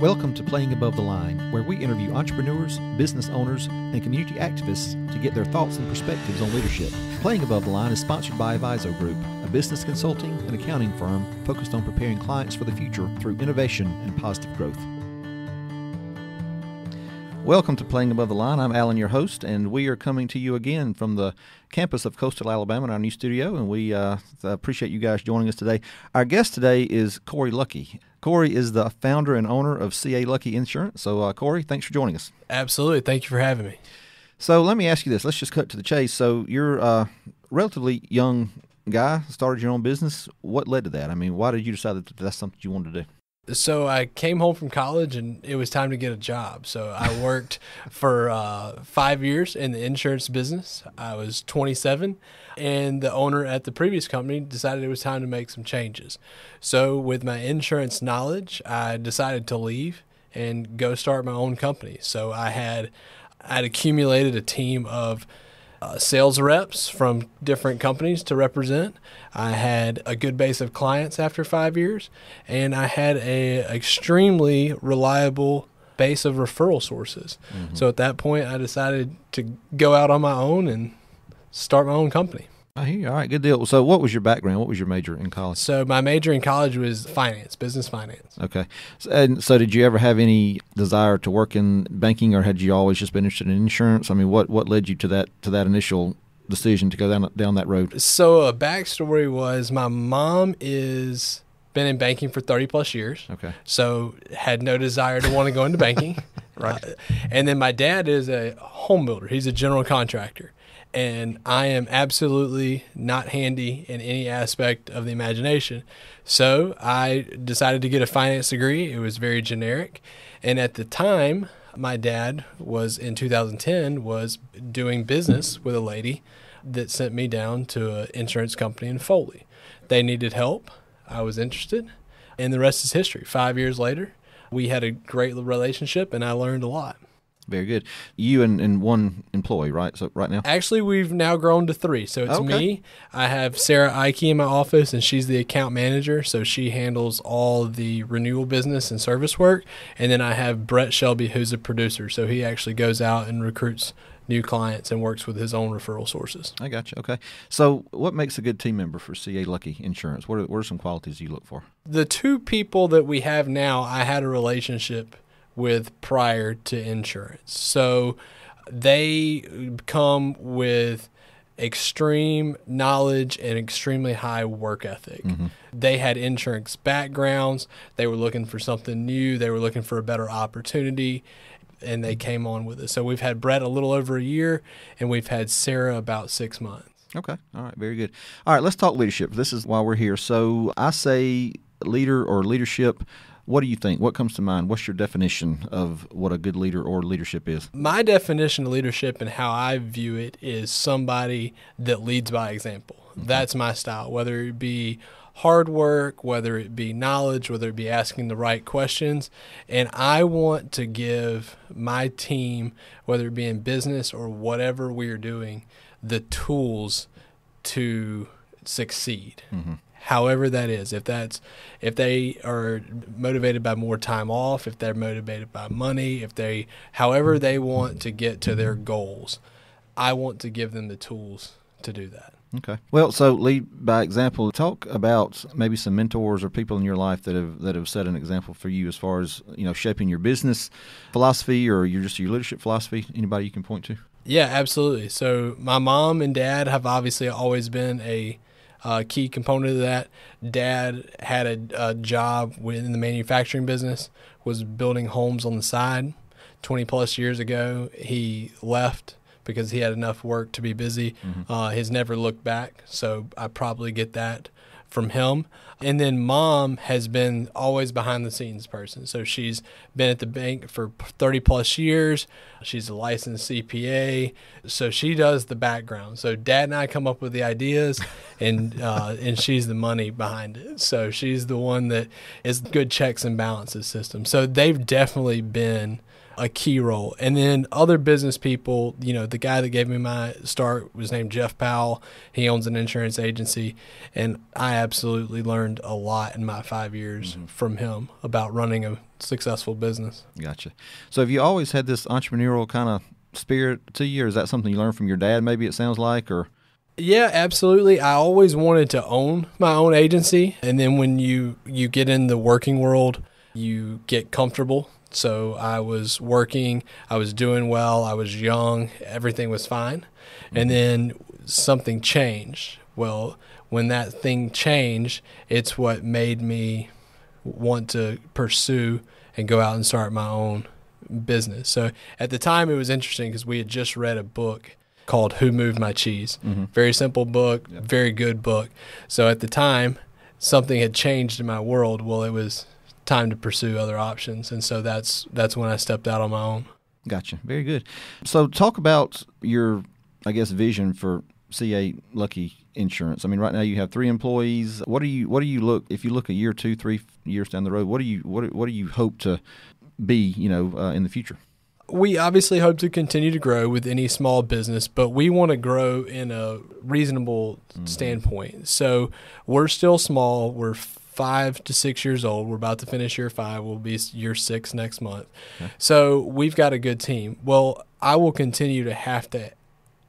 Welcome to Playing Above the Line, where we interview entrepreneurs, business owners, and community activists to get their thoughts and perspectives on leadership. Playing Above the Line is sponsored by Aviso Group, a business consulting and accounting firm focused on preparing clients for the future through innovation and positive growth. Welcome to Playing Above the Line. I'm Alan, your host, and we are coming to you again from the campus of Coastal Alabama in our new studio, and we appreciate you guys joining us today. Our guest today is Cory Luckie. Cory is the founder and owner of Luckie Insurance. So, Cory, thanks for joining us. Absolutely. Thank you for having me. So let me ask you this. Let's just cut to the chase. So you're a relatively young guy, started your own business. What led to that? I mean, why did you decide that that's something you wanted to do? So I came home from college and it was time to get a job. So I worked for 5 years in the insurance business. I was 27 and the owner at the previous company decided it was time to make some changes. So with my insurance knowledge, I decided to leave and go start my own company. So I'd accumulated a team of sales reps from different companies to represent. I had a good base of clients after 5 years, and I had an extremely reliable base of referral sources. Mm-hmm. So at that point, I decided to go out on my own and start my own company. I hear you. All right, good deal. So what was your background? What was your major in college? So my major in college was finance, business finance. Okay. So did you ever have any desire to work in banking, or had you always just been interested in insurance? I mean, what led you to that initial decision to go down that road? So a backstory was my mom is been in banking for 30 plus years. Okay. So had no desire to want to go into banking. Right. And then my dad is a home builder. He's a general contractor. And I am absolutely not handy in any aspect of the imagination. So I decided to get a finance degree. It was very generic. And at the time, my dad was, in 2010, was doing business with a lady that sent me down to an insurance company in Foley. They needed help. I was interested. And the rest is history. 5 years later, we had a great relationship, and I learned a lot. Very good. You and one employee, right? So right now? Actually, we've now grown to 3. So it's me. I have Sarah Ike in my office, and she's the account manager. So she handles all the renewal business and service work. And then I have Brett Shelby, who's a producer. So he actually goes out and recruits new clients and works with his own referral sources. I got you. Okay. So what makes a good team member for Luckie Insurance? What are some qualities you look for? The 2 people that we have now, I had a relationship with prior to insurance. So they come with extreme knowledge and extremely high work ethic. Mm-hmm. They had insurance backgrounds. They were looking for something new. They were looking for a better opportunity, and they came on with it. So we've had Brett a little over a year, and we've had Sarah about 6 months. Okay. All right. Very good. All right. Let's talk leadership. This is why we're here. So I say leader or leadership. What do you think? What comes to mind? What's your definition of what a good leader or leadership is? My definition of leadership and how I view it is somebody that leads by example. Okay. That's my style, whether it be hard work, whether it be knowledge, whether it be asking the right questions. And I want to give my team, whether it be in business or whatever we are doing, the tools to succeed. Mm-hmm. However that is, if they are motivated by more time off, if they're motivated by money, however they want to get to their goals, I want to give them the tools to do that. Okay. Well, so lead by example. Talk about maybe some mentors or people in your life that have set an example for you as far as, shaping your business philosophy or your leadership philosophy. Anybody you can point to? Yeah, absolutely. So my mom and dad have obviously always been a key component of that. Dad had a job in the manufacturing business, was building homes on the side. 20 plus years ago, he left because he had enough work to be busy. Mm-hmm. He's never looked back, so I probably get that from him. And then mom has been always behind the scenes person. So she's been at the bank for 30 plus years. She's a licensed CPA. So she does the background. So dad and I come up with the ideas and she's the money behind it. So she's the one that is good checks and balances system. So they've definitely been a key role. And then other business people, the guy that gave me my start was named Jeff Powell. He owns an insurance agency, and I absolutely learned a lot in my 5 years from him about running a successful business. Gotcha. So have you always had this entrepreneurial kind of spirit to you, or is that something you learned from your dad, maybe it sounds like, or? Yeah, absolutely. I always wanted to own my own agency. And then when you get in the working world, you get comfortable. So I was working, I was doing well, I was young, everything was fine. And then something changed. Well, when that thing changed, it's what made me want to pursue and go out and start my own business. So at the time, it was interesting because we had just read a book called Who Moved My Cheese. Very simple book, very good book. So at the time, something had changed in my world. Well, it was time to pursue other options. And so that's when I stepped out on my own. Gotcha. Very good. So talk about your, I guess, vision for CA Luckie Insurance. I mean, right now you have 3 employees. What do you look, if you look a year, 2, 3 years down the road, what do you hope to be, in the future? We obviously hope to continue to grow with any small business, but we want to grow in a reasonable standpoint. So we're still small. We're 5 to 6 years old. We're about to finish year 5. We'll be year 6 next month. Okay. So we've got a good team. Well, I will continue to have to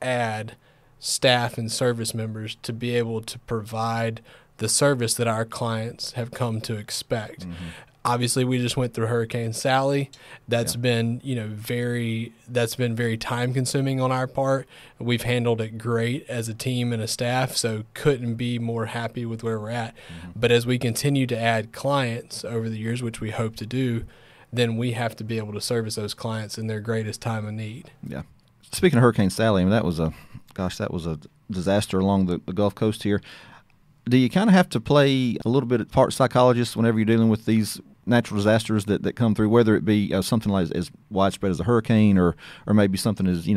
add staff and service members to be able to provide the service that our clients have come to expect. Obviously, we just went through Hurricane Sally. That's been, very time consuming on our part. We've handled it great as a team and a staff, so couldn't be more happy with where we're at. But as we continue to add clients over the years, which we hope to do, then we have to be able to service those clients in their greatest time of need. Yeah. Speaking of Hurricane Sally, I mean, that was a disaster along the Gulf Coast here. Do you kind of have to play a little bit of part psychologist whenever you're dealing with these natural disasters that come through, whether it be something like as widespread as a hurricane or maybe something as,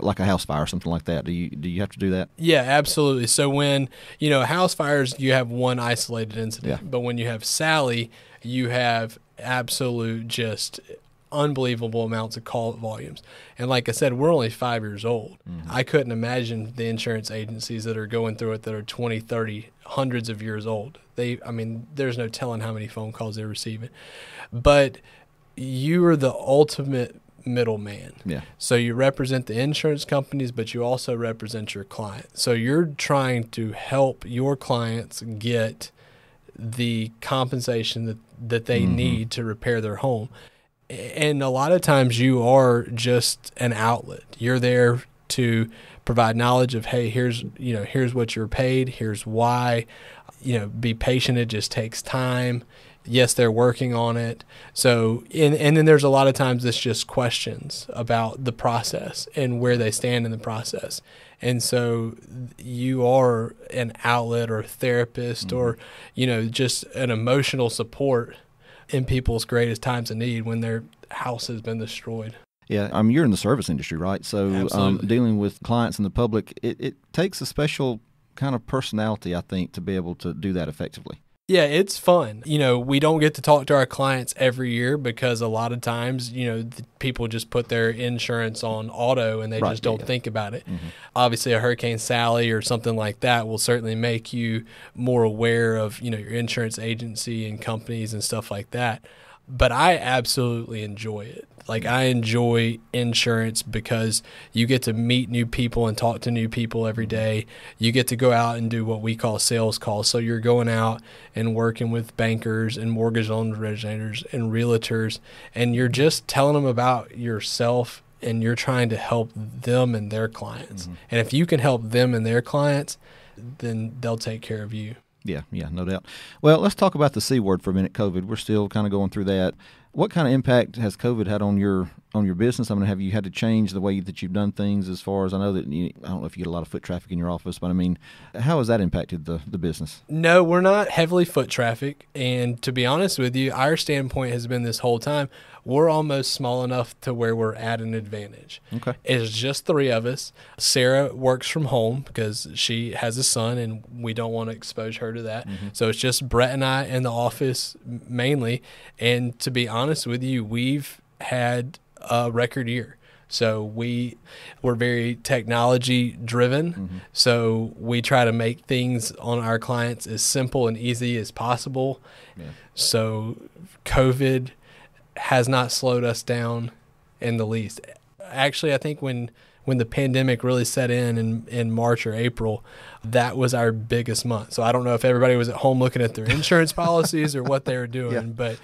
like a house fire or something like that? Do you have to do that? Yeah, absolutely. So when, house fires, you have one isolated incident. But when you have Sally, you have absolute just unbelievable amounts of call themes. And like I said, we're only 5 years old. I couldn't imagine the insurance agencies that are going through it that are 20, 30, hundreds of years old. There's no telling how many phone calls they're receiving. But you are the ultimate middleman. Yeah. So you represent the insurance companies, but you also represent your client. So you're trying to help your clients get the compensation that they need to repair their home. And a lot of times you are just an outlet. You're there to provide knowledge of, hey, here's what you're paid. Here's why. Be patient. It just takes time. Yes, they're working on it. So, and then there's a lot of times it's just questions about the process and where they stand in the process. And so you are an outlet or a therapist or, just an emotional support in people's greatest times of need when their house has been destroyed. Yeah, you're in the service industry, right? So dealing with clients and the public, it takes a special kind of personality, I think, to be able to do that effectively. Yeah, it's fun. We don't get to talk to our clients every year because a lot of times, people just put their insurance on auto and they just don't think about it. Obviously, a Hurricane Sally or something like that will certainly make you more aware of, your insurance agency and companies and stuff like that. But I absolutely enjoy it. Like, I enjoy insurance because you get to meet new people and talk to new people every day. You get to go out and do what we call sales calls. So you're going out and working with bankers and mortgage loan originators and realtors, and you're just telling them about yourself, and you're trying to help them and their clients. And if you can help them and their clients, then they'll take care of you. Yeah, no doubt. Well, let's talk about the C word for a minute, COVID. We're still kind of going through that. What kind of impact has COVID had on your business? I mean, have you had to change the way that you've done things as far as, I know that I don't know if you get a lot of foot traffic in your office, but I mean, how has that impacted the business? No, we're not heavily foot traffic. And to be honest with you, our standpoint has been this whole time, we're almost small enough to where we're at an advantage. Okay. It's just 3 of us. Sarah works from home because she has a son and we don't want to expose her to that. So it's just Brett and I in the office mainly. And to be honest with you, we've had a record year. So we're very technology driven. Mm-hmm. So we try to make things on our clients as simple and easy as possible. Yeah. So COVID has not slowed us down in the least. Actually, I think when the pandemic really set in March or April, that was our biggest month. So I don't know if everybody was at home looking at their insurance policies or what they were doing, but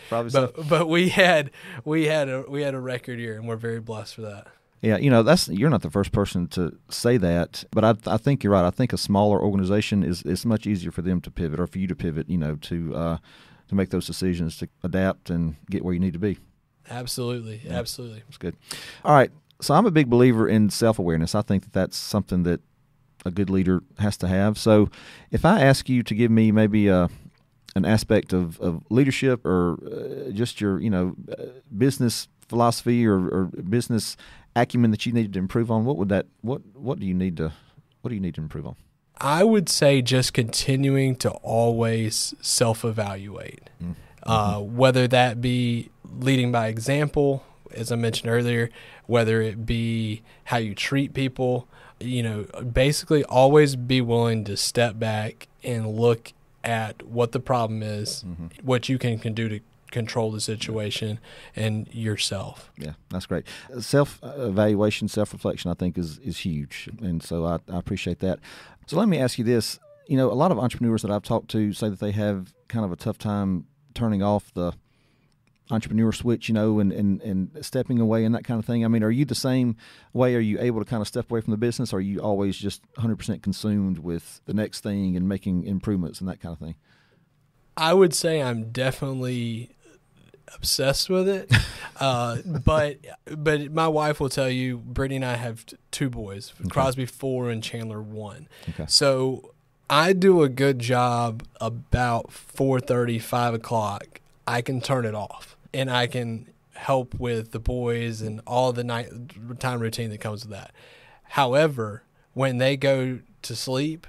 we had a record year, and we're very blessed for that. Yeah, you're not the first person to say that, but I think you're right. I think a smaller organization is much easier for them to pivot, or for you to pivot, to make those decisions, to adapt and get where you need to be. Absolutely, yeah. Absolutely. That's good. All right, so I'm a big believer in self-awareness. I think that's something that a good leader has to have. So if I ask you to give me maybe an aspect of leadership, or just your business philosophy or business acumen that you needed to improve on, what do you need to improve on? I would say just continuing to always self-evaluate, whether that be leading by example, as I mentioned earlier, whether it be how you treat people, basically always be willing to step back and look at what the problem is, what you can do to control the situation, and yourself. Yeah, that's great. Self-evaluation, self-reflection, I think is huge, and so I appreciate that. So let me ask you this. A lot of entrepreneurs that I've talked to say that they have kind of a tough time turning off the entrepreneur switch, and stepping away and that kind of thing. I mean, are you the same way? Are you able to kind of step away from the business, or are you always just 100% consumed with the next thing and making improvements and that kind of thing? I would say I'm definitely obsessed with it, but my wife will tell you, Brittany and I have two boys, okay. Crosby 4 and Chandler 1. Okay. So I do a good job about 4:30, 5 o'clock. I can turn it off, and I can help with the boys and all the nighttime routine that comes with that. However, when they go to sleep,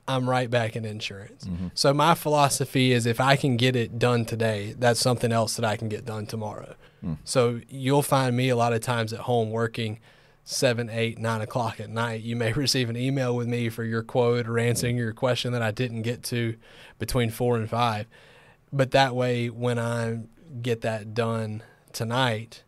I'm right back in insurance. So my philosophy is, if I can get it done today, that's something else that I can get done tomorrow. So you'll find me a lot of times at home working 7, 8, 9 o'clock at night. You may receive an email with me for your quote or answering your question that I didn't get to between 4 and 5. But that way, when I get that done tonight,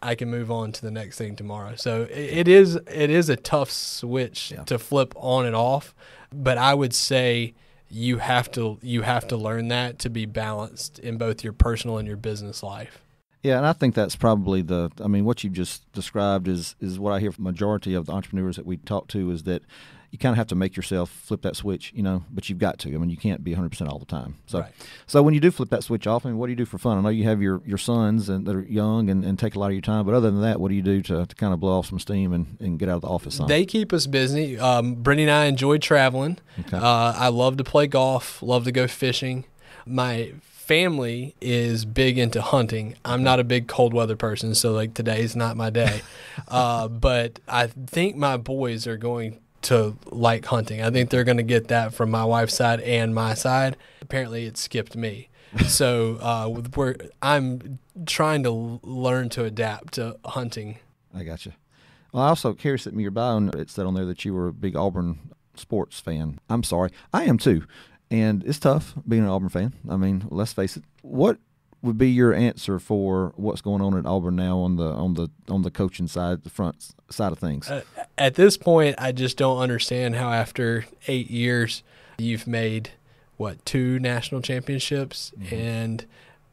I can move on to the next thing tomorrow. So it is a tough switch to flip on and off, but I would say you have to learn that to be balanced in both your personal and your business life. Yeah, and I think that's probably what you just described is what I hear from the majority of the entrepreneurs that we talk to, is that you kind of have to make yourself flip that switch, but you've got to. I mean, you can't be 100% all the time. So, right. So when you do flip that switch off, what do you do for fun? I know you have your sons that are young and take a lot of your time, but other than that, what do you do to kind of blow off some steam and get out of the office? They keep us busy. Brittany and I enjoy traveling. Okay. I love to play golf, love to go fishing. My family is big into hunting. I'm not a big cold weather person, so today's not my day. But I think my boys are going to like hunting. I think they're going to get that from my wife's side and my side. Apparently it skipped me. So I'm trying to learn to adapt to hunting. I got you. Well, I also curious that in your bio, it said on there that you were a big Auburn sports fan. I'm sorry. I am too. And it's tough being an Auburn fan. I mean, let's face it. What would be your answer for what's going on at Auburn now on the coaching side, the front side of things? At this point, I just don't understand how after 8 years you've made 2 national championships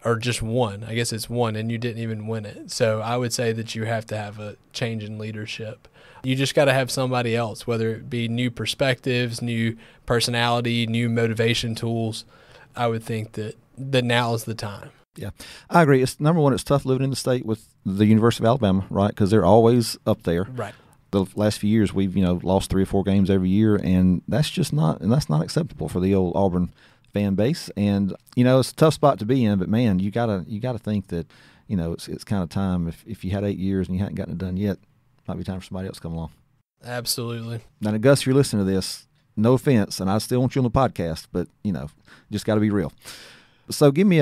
or just one. I guess it's one, and you didn't even win it. So I would say that you have to have a change in leadership. You just got to have somebody else, whether it be new perspectives, new personality, new motivation tools. I would think that now is the time. Yeah, I agree. It's number one, it's tough living in the state with the University of Alabama, right? Because they're always up there. Right. The last few years, we've lost 3 or 4 games every year, and that's not acceptable for the old Auburn fan base. And it's a tough spot to be in, but man, you gotta think that it's kind of time. If you had 8 years and you hadn't gotten it done yet, might be time for somebody else to come along. Absolutely. Now, Gus, if you're listening to this, no offense, and I still want you on the podcast, but just got to be real. So give me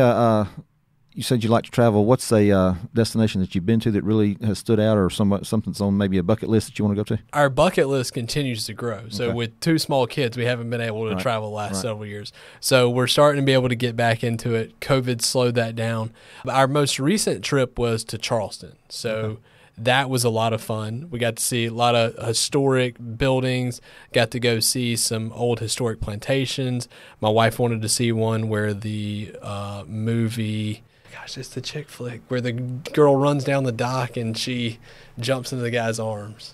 you said you like to travel. What's a destination that you've been to that really has stood out, or something's on maybe a bucket list that you want to go to? Our bucket list continues to grow. So with 2 small kids, we haven't been able to travel the last several years. So we're starting to be able to get back into it. COVID slowed that down. Our most recent trip was to Charleston. So that was a lot of fun. We got to see a lot of historic buildings, got to go see some old historic plantations. My wife wanted to see one where the movie, it's the chick flick, where the girl runs down the dock and she jumps into the guy's arms.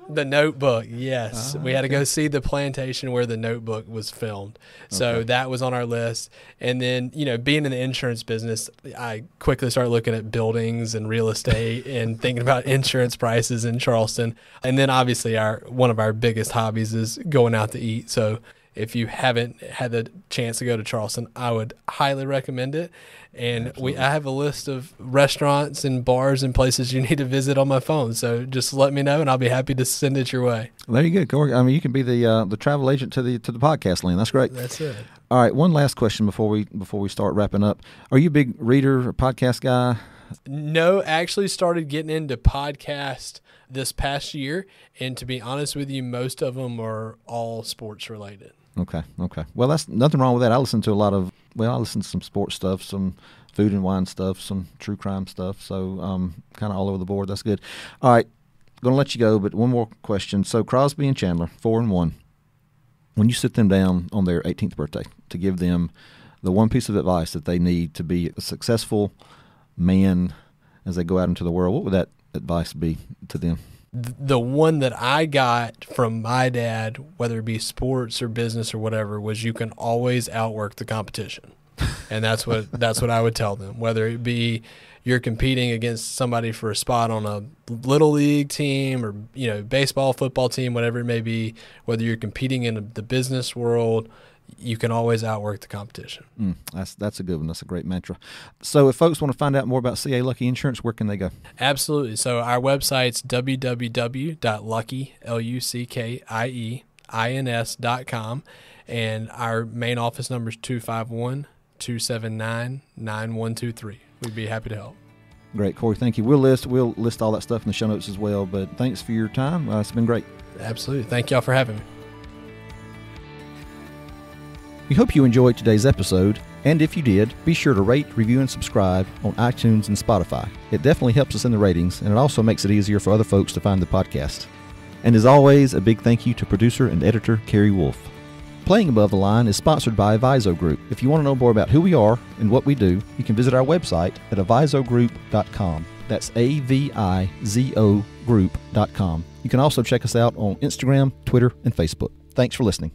The Notebook, yes. We had to go see the plantation where The Notebook was filmed. So that was on our list. And then, being in the insurance business, I quickly started looking at buildings and real estate and thinking about insurance prices in Charleston. And then obviously one of our biggest hobbies is going out to eat. So if you haven't had the chance to go to Charleston, I would highly recommend it. And I have a list of restaurants and bars and places you need to visit on my phone. So just let me know, and I'll be happy to send it your way. There you go, Cory. I mean, you can be the travel agent to the podcast land. That's great. That's it. All right, one last question before we start wrapping up. Are you a big reader or podcast guy? No, actually started getting into podcast this past year, and to be honest with you, most of them are all sports related. Okay. Well, that's nothing wrong with that. I listen to some sports stuff, some food and wine stuff, some true crime stuff. So kind of all over the board. That's good. All right, going to let you go, but one more question. So Crosby and Chandler, 4-1. When you sit them down on their 18th birthday to give them the one piece of advice that they need to be a successful man as they go out into the world, what would that advice be to them? The one that I got from my dad, whether it be sports or business or whatever, was you can always outwork the competition. And that's what I would tell them, whether it be you're competing against somebody for a spot on a little league team or, baseball, football team, whatever it may be, whether you're competing in the business world, you can always outwork the competition. That's a good one. That's a great mantra. So if folks want to find out more about CA Luckie Insurance, where can they go? Absolutely. So our website's www.luckieins.com, and our main office number is 251-279-9123. We'd be happy to help. Great, Cory. Thank you. We'll list all that stuff in the show notes as well, but thanks for your time. It's been great. Absolutely. Thank y'all for having me. We hope you enjoyed today's episode, and if you did, be sure to rate, review, and subscribe on iTunes and Spotify. It definitely helps us in the ratings, and it also makes it easier for other folks to find the podcast. And as always, a big thank you to producer and editor Carrie Wolf. Playing Above the Line is sponsored by Aviso Group. If you want to know more about who we are and what we do, you can visit our website at avisogroup.com. That's AVIZO group.com. You can also check us out on Instagram, Twitter, and Facebook. Thanks for listening.